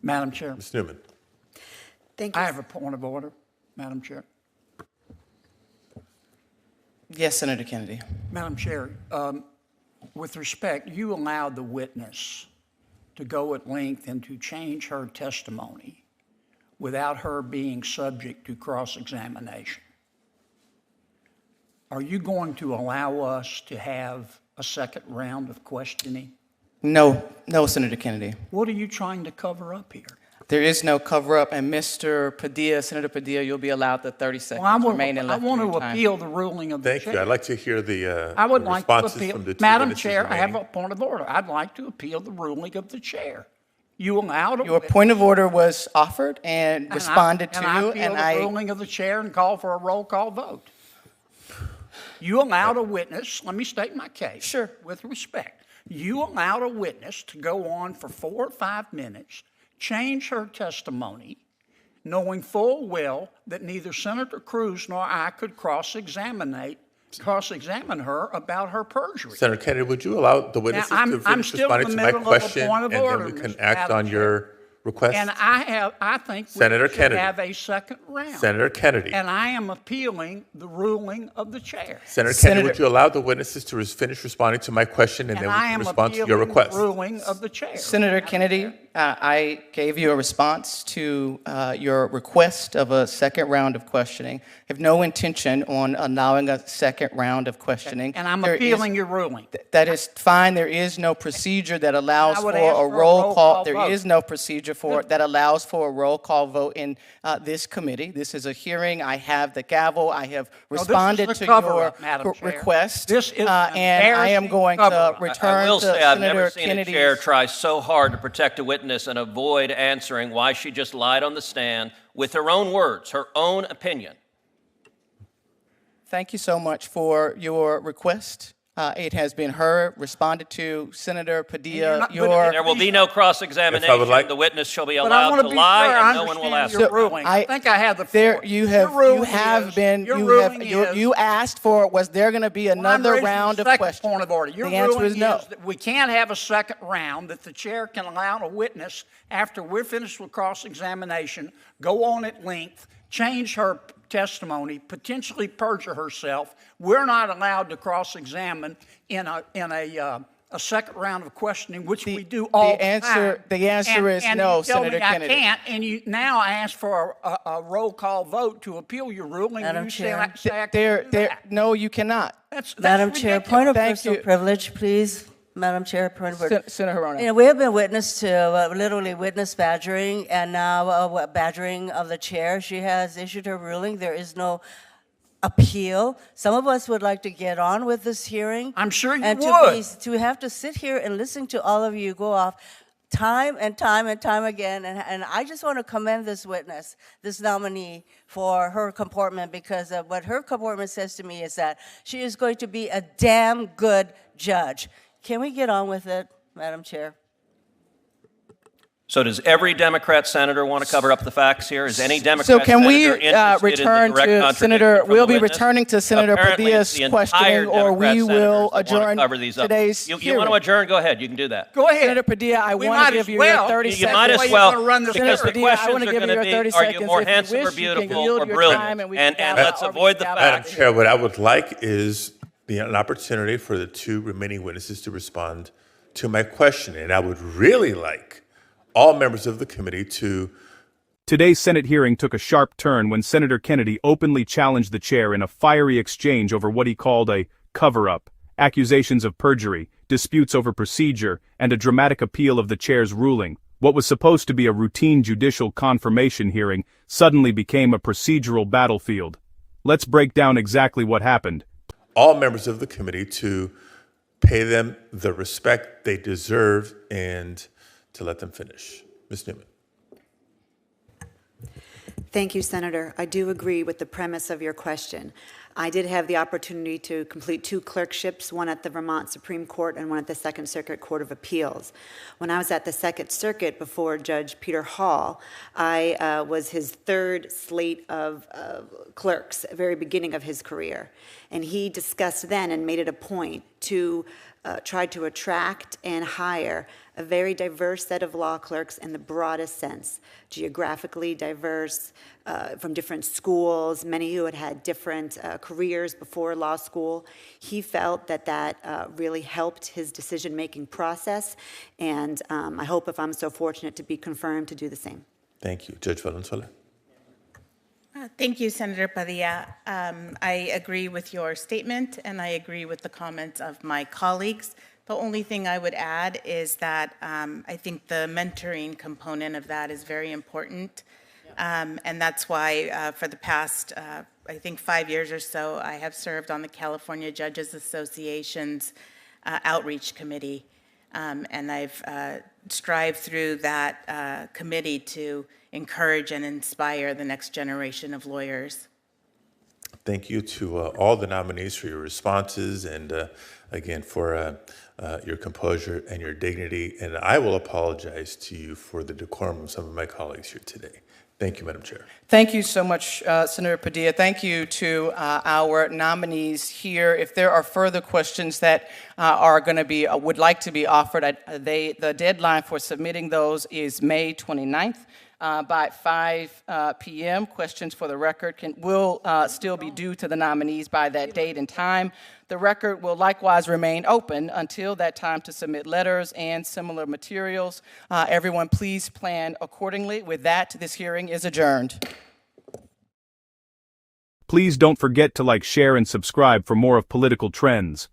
Madam Chair, Ms. Newman. Thank you. I have a point of order, Madam Chair. Yes, Senator Kennedy. Madam Chair, with respect, you allowed the witness to go at length and to change her testimony without her being subject to cross-examination. Are you going to allow us to have a second round of questioning? No, Senator Kennedy. What are you trying to cover up here? There is no cover-up, and Mr. Padilla, Senator Padilla, you'll be allowed the 30 seconds remaining I left want of your to time. appeal the ruling of the Thank chair. you. I'd like to hear the I would like to responses appeal. from the two Madam witnesses Chair, I have a remaining. point of order. I'd like to appeal the ruling of the chair. You allowed a Your witness. point of order was offered and responded to, And I appeal the ruling of the chair and call for a roll call vote. You allowed a witness, let me state my case. Sure. With respect. You allowed a witness to go on for 4 or 5 minutes, change her testimony, knowing full well that neither Senator Cruz nor I could cross-examine her about her perjury. Senator Kennedy, would you allow the witnesses I'm to finish still in responding the to my middle of a question, point of and order, then we can Mr. act on Madam your request? And I think we Senator should Kennedy. have a second round. Senator Kennedy. And I am appealing the ruling of the chair. Senator Kennedy, Senator- would you allow the witnesses to finish responding to my question, and And then we I can am respond to your appealing the request? ruling of the chair. Senator Kennedy, I gave you a response to your request of a second round of questioning. I have no intention on allowing a second round of questioning. And I'm There is- appealing your ruling. That is fine. There is no procedure that allows I would for ask a for a roll roll call. call There vote. is no procedure for it that allows for a roll call vote in this committee. This is a hearing. I have the gavel. I have this is responded a to cover-up, your Madam Chair. request. This is an and I am embarrassing going to cover-up. return I will to say I've Senator never seen Kennedy's. a chair try so hard to protect a witness and avoid answering why she just lied on the stand with her own words, her own opinion. Thank you so much for your request. It has been heard, responded to. Senator Padilla, not- but your There will be no cross-examination. If I would like- The witness shall be But I allowed want to to be lie, clear, and I no one will understand ask. your So, ruling. I think I have the floor. There, you have been, you asked for, was there going to be another round of questions? Point of order. Your The answer ruling is no. that we can't have a second round, that the chair can allow a witness, after we're finished with cross-examination, go on at length, change her testimony, potentially perjure herself. We're not allowed to cross-examine in a second round of questioning, which we do all the time. The answer is And no, you tell Senator me Kennedy. I can't, and you now ask for a roll call vote to appeal your ruling. Madam and you Chair. say I can't do that. No, you cannot. That's Madam Chair, ridiculous. point of Thank personal you. privilege, please. Madam Chair, point of order. Senator Hirona. You know, we have been witness to literally witness badgering and now badgering of the chair. She has issued her ruling. There is no appeal. Some of us would like to get on with this hearing. I'm sure you and would. To have to sit here and listen to all of you go off time and time and time again. And I just want to commend this witness, this nominee, for her comportment, because what her comportment says to me is that she is going to be a damn good judge. Can we get on with it, Madam Chair? So does every Democrat senator want to cover up the facts here? Is any Democrat So can we senator interested return in the direct to contradiction Senator, from we'll the be witness? returning to Senator Apparently, Padilla's the entire questioning, or Democrat we will senators that adjourn want to cover these up. today's You want hearing. to adjourn? Go ahead. You can do that. Go ahead. Senator Padilla, I We want might to as give you well. your 30 You seconds. might Way as you're well, gonna run this because the Senator Padilla, I questions wanna are give going you to your be, 30 are you seconds. more If you handsome or wish, you can beautiful yield or your brilliant? time and we And can gather let's or we avoid can the gather Madam facts. Chair, what I would like is an opportunity for the two remaining witnesses to respond to my question. And I would really like all members of the committee to Today's Senate hearing took a sharp turn when Senator Kennedy openly challenged the chair in a fiery exchange over what he called a cover-up, accusations of perjury, disputes over procedure, and a dramatic appeal of the chair's ruling. What was supposed to be a routine judicial confirmation hearing suddenly became a procedural battlefield. Let's break down exactly what happened. all members of the committee to pay them the respect they deserve and to let them finish. Ms. Newman. Thank you, Senator. I do agree with the premise of your question. I did have the opportunity to complete 2 clerkships, one at the Vermont Supreme Court and one at the Second Circuit Court of Appeals. When I was at the Second Circuit before Judge Peter Hall, I was his 3rd slate of clerks, at the very beginning of his career. And he discussed then and made it a point to try to attract and hire a very diverse set of law clerks in the broadest sense, geographically diverse, from different schools, many who had had different careers before law school. He felt that really helped his decision-making process, and I hope, if I'm so fortunate to be confirmed, to do the same. Thank you. Judge Valenzuela. Thank you, Senator Padilla. I agree with your statement, and I agree with the comments of my colleagues. The only thing I would add is that I think the mentoring component of that is very important. And that's why for the past, I think 5 years or so, I have served on the California Judges Association's outreach committee. And I've strived through that committee to encourage and inspire the next generation of lawyers. Thank you to all the nominees for your responses and again for your composure and your dignity. And I will apologize to you for the decorum of some of my colleagues here today. Thank you, Madam Chair. Thank you so much, Senator Padilla. Thank you to our nominees here. If there are further questions that are going to be, would like to be offered, the deadline for submitting those is May 29th. By 5 p.m. Questions for the record will still be due to the nominees by that date and time. The record will likewise remain open until that time to submit letters and similar materials. Everyone, please plan accordingly. With that, this hearing is adjourned. Please don't forget to like, share, and subscribe for more of Political Trends.